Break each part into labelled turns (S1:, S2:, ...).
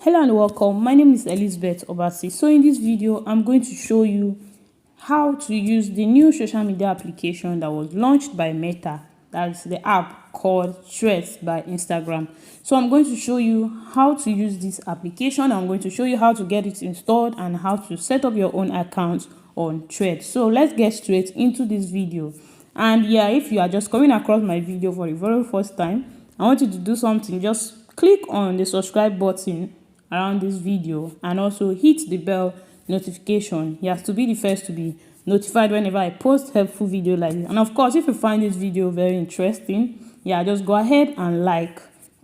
S1: Hello and welcome. My name is Elizabeth Obasi. So in this video, I'm going to show you how to use the new social media application that was launched by Meta. That's the app called Threads by Instagram. So I'm going to show you how to use this application. I'm going to show you how to get it installed and how to set up your own account on Threads. So let's get straight into this video. And yeah, if you are just coming across my video for the very first time, I want you to do something. Just click on the subscribe button around this video and also hit the bell notification. You have to be the first to be notified whenever I post helpful video like this. And of course, if you find this video very interesting, yeah, just go ahead and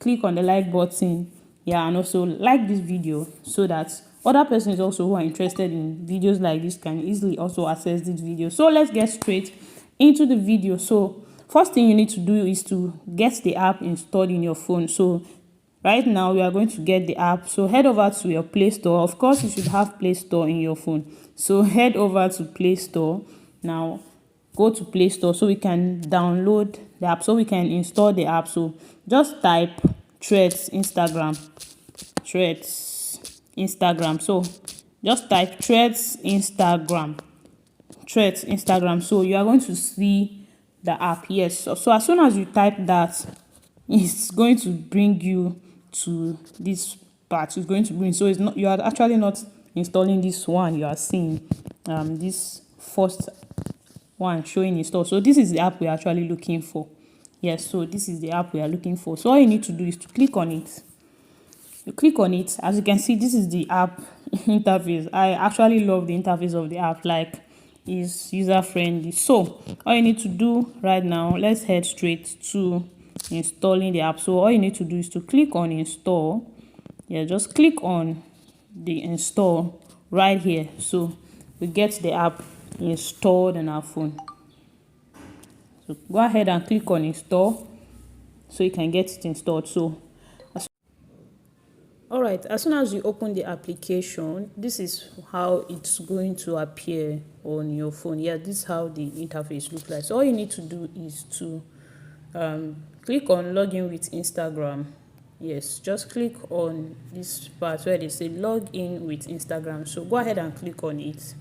S1: click on the like button, yeah, and also like this video so that other persons also who are interested in videos like this can easily also access this video. So let's get straight into the video. So first thing you need to do is to get the app installed in your phone. So right now, we are going to get the app. So head over to your Play Store. Of course, you should have Play Store in your phone. So head over to Play Store. Now, go to Play Store so we can download the app, so we can install the app. So just type Threads Instagram. Threads Instagram. So just type Threads Instagram. Threads Instagram. So you are going to see the app. Yes. So as soon as you type that, it's going to bring you to this part. It's going to bring, so it's not, you are actually not installing this one. You are seeing this first one showing install. So this is the app we're actually looking for. Yes, so this is the app we are looking for. So all you need to do is to click on it. You click on it. As you can see, this is the app interface. I actually love the interface of the app. Like, it's user friendly. So all you need to do right now, let's head straight to installing the app. So all you need to do is to click on install. Yeah, just click on the install right here. So we get the app installed on our phone. So go ahead and click on install so you can get it installed. So all right, as soon as you open the application, this is how it's going to appear on your phone. Yeah, this is how the interface looks like. So all you need to do is to click on login with Instagram. Yes, just click on this part where they say log in with Instagram. So go ahead and click on it.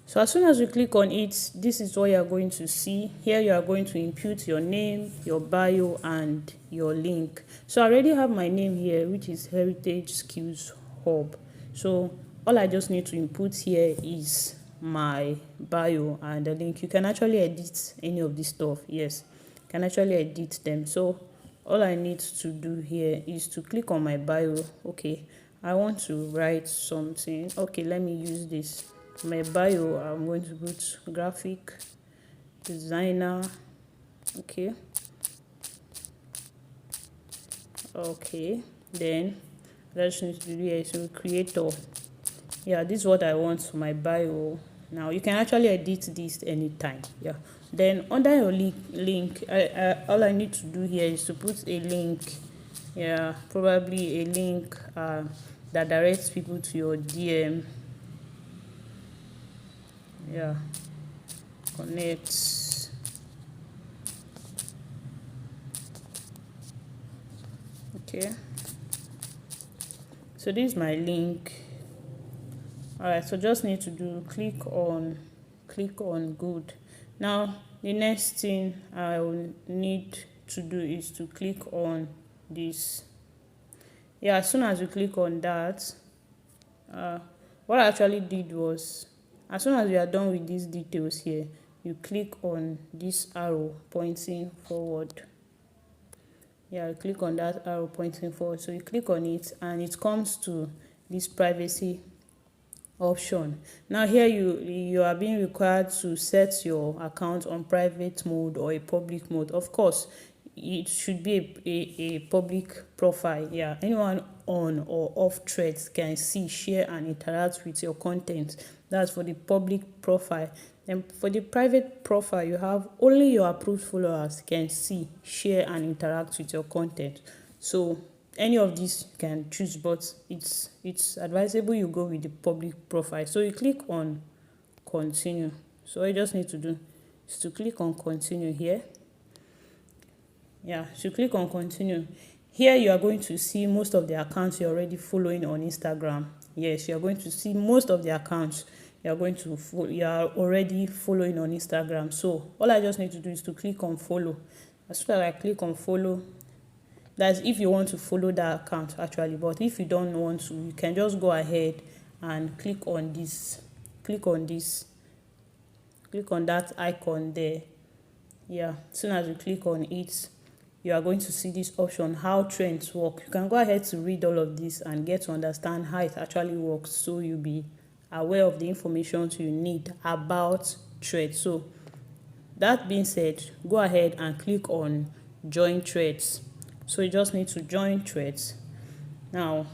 S1: So as soon as you click on it, this is what you are going to see. Here you are going to input your name, your bio, and your link. So I already have my name here, which is Heritage Skills Hub. So all I just need to input here is my bio and the link. You can actually edit any of this stuff. Yes, you can actually edit them. So all I need to do here is to click on my bio. Okay, I want to write something. Okay, let me use this. My bio, I'm going to put graphic designer. Okay, then I just need to do here, so creator. Yeah, this is what I want for my bio. Now you can actually edit this anytime. Yeah, then under your link, all I need to do here is to put a link. Yeah, probably a link that directs people to your DM. Yeah, connect. Okay, so this is my link. All right, so just need to do click on good. Now the next thing I will need to do is to click on this. Yeah, as soon as you click on that, what I actually did was, as soon as you are done with these details here, you click on this arrow pointing forward. Yeah, you click on that arrow pointing forward. So you click on it and it comes to this privacy option. Now here you are being required to set your account on private mode or a public mode. Of course, it should be a public profile. Yeah, anyone on or off Threads can see, share, and interact with your content. That's for the public profile. And for the private profile, you have only your approved followers can see, share, and interact with your content. So any of these you can choose, but it's advisable you go with the public profile. So you click on continue. So all you just need to do is to click on continue here. Yeah, so click on continue. Here you are going to see most of the accounts you're already following on Instagram. Yes, you are going to see most of the accounts you are already following on Instagram. So all I just need to do is to click on follow. As soon as I click on follow, that's if you want to follow that account actually. But if you don't want to, you can just go ahead and click on this, click on that icon there. Yeah, as soon as you click on it, you are going to see this option, how trends work. You can go ahead to read all of this and get to understand how it actually works, so you'll be aware of the information you need about threads. So that being said, go ahead and click on join threads. So you just need to join threads. Now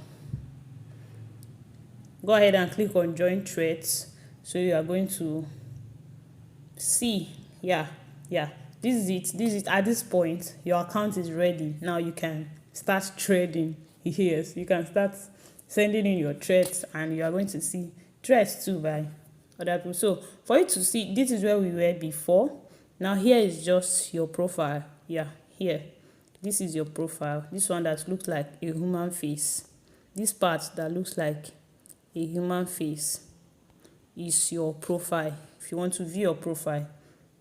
S1: go ahead and click on join threads. So you are going to see, yeah, this is it. At this point your account is ready. Now you can start trading. Yes, you can start sending in your threads, and you are going to see threads too by other people. So for you to see, this is where we were before. Now here is just your profile. Yeah, here, this is your profile. This one that looks like a human face, this part that looks like a human face is your profile. If you want to view your profile,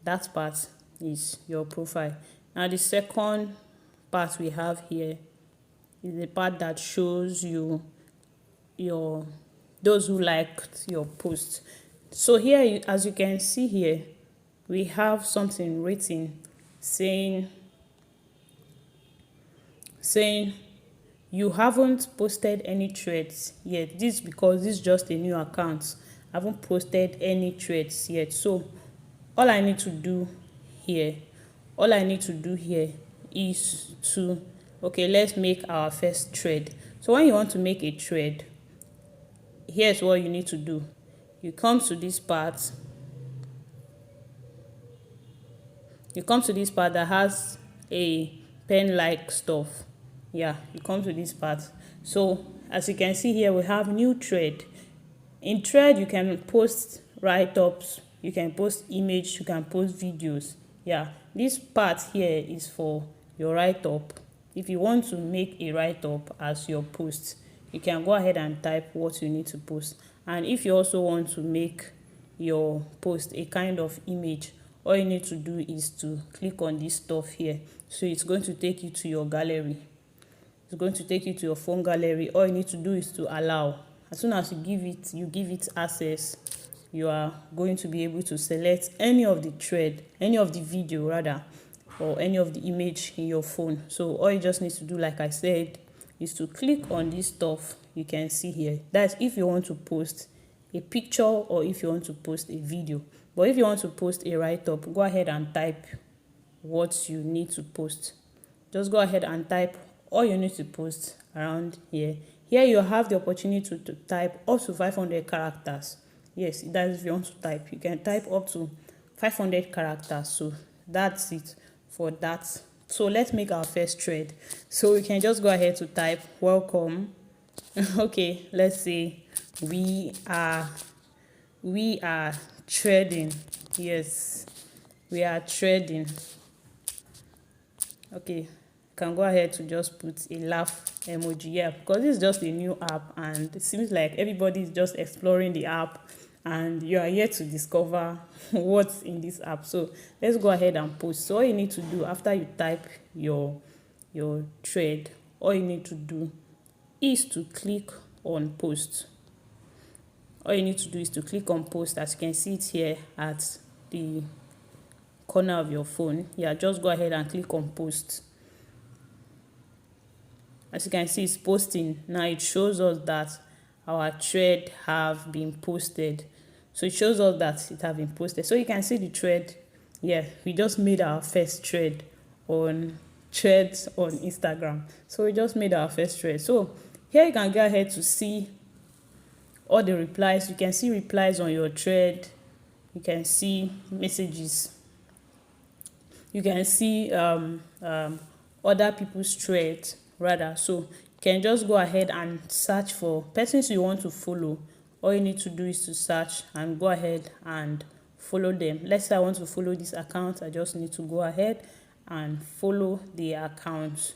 S1: that part is your profile. Now the second part we have here is the part that shows you those who liked your post. So here, as you can see here, we have something written saying you haven't posted any threads yet. This is because this is just a new account. I haven't posted any threads yet. So all I need to do here is to, okay, let's make our first thread. So when you want to make a thread, here's what you need to do. You come to this part. That has a pen-like stuff. Yeah, you come to this part. So as you can see here, we have new thread. In thread, you can post write-ups, you can post image, you can post videos. Yeah, this part here is for your write-up. If you want to make a write-up as your post, you can go ahead and type what you need to post. And if you also want to make your post a kind of image, all you need to do is to click on this stuff here. So it's going to take you to your gallery. It's going to take you to your phone gallery. All you need to do is to allow. As soon as you give it access, you are going to be able to select any of the thread, any of the video rather, or any of the image in your phone. So all you just need to do, like I said, is to click on this stuff you can see here. That's if you want to post a picture or if you want to post a video. But if you want to post a write-up, go ahead and type what you need to post. Just go ahead and type all you need to post around here. Here you have the opportunity to type up to 500 characters. Yes, that is if you want to type. You can type up to 500 characters. So that's it for that. So let's make our first thread. So we can just go ahead to type welcome. Okay, let's say we are trading. Yes, we are trading. Okay, can go ahead to just put a laugh emoji here, because this is just a new app and it seems like everybody is just exploring the app and you are here to discover what's in this app. So let's go ahead and post. So all you need to do after you type your thread, all you need to do is to click on post. All you need to do is to click on post. As you can see it here at the corner of your phone. Yeah, just go ahead and click on post. As you can see, it's posting. Now it shows us that our thread have been posted. So it shows us that it have been posted. So you can see the thread. Yeah, we just made our first thread on threads on Instagram. So we just made our first thread. So here you can go ahead to see all the replies. You can see replies on your thread. You can see messages. You can see other people's threads rather. So you can just go ahead and search for persons you want to follow. All you need to do is to search and go ahead and follow them. Let's say I want to follow this account. I just need to go ahead and follow the account.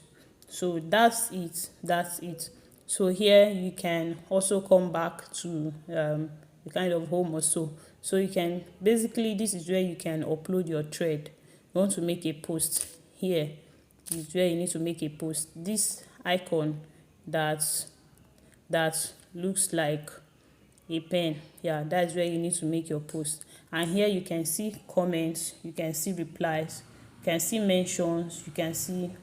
S1: So that's it. So here you can also come back to the kind of home or so you can basically, this is where you can upload your thread. You want to make a post, here is where you need to make a post. This icon that looks like a pen, yeah, that's where you need to make your post. And here you can see comments, you can see replies, you can see mentions, you can see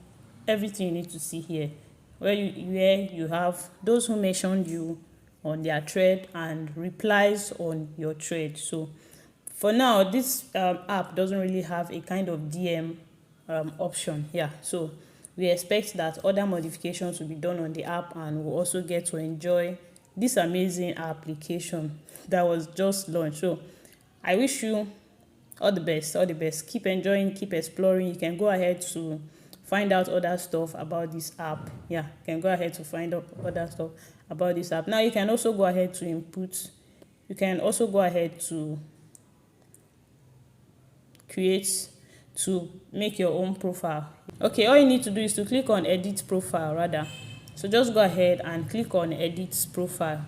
S1: everything you need to see here, where you have those who mentioned you on their thread and replies on your thread. So for now, this app doesn't really have a kind of DM option. Yeah, so we expect that other modifications will be done on the app, and we'll also get to enjoy this amazing application that was just launched. So I wish you all the best. Keep enjoying, keep exploring. You can go ahead to find out other stuff about this app. Yeah, you can go ahead to find out other stuff about this app. Now you can also go ahead to input, you can also go ahead to create, to make your own profile. Okay, all you need to do is to click on edit profile rather. So just go ahead and click on edit profile.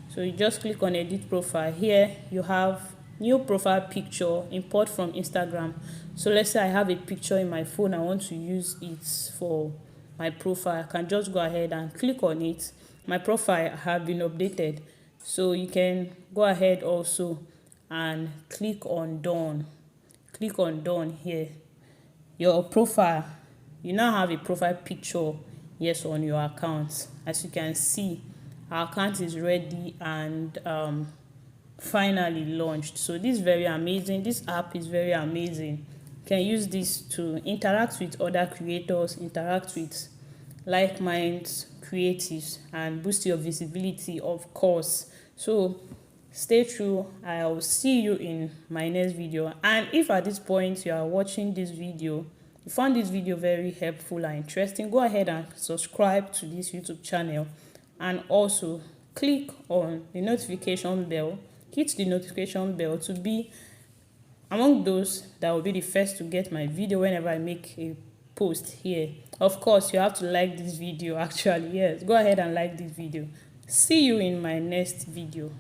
S1: So you just click on edit profile. Here you have new profile picture, import from Instagram. So let's say I have a picture in my phone, I want to use it for my profile. I can just go ahead and click on it. My profile have been updated, so you can go ahead also and click on done. Click on done here. Your profile, you now have a profile picture, yes, on your account. As you can see, our account is ready and finally launched. So this is very amazing. This app is very amazing. You can use this to interact with other creators, interact with like-minded creatives, and boost your visibility, of course. So stay true. I'll see you in my next video. And if at this point you are watching this video, you found this video very helpful and interesting, go ahead and subscribe to this YouTube channel, and also click on the notification bell. Hit the notification bell to be among those that will be the first to get my video whenever I make a post here. Of course, you have to like this video actually. Yes, go ahead and like this video. See you in my next video.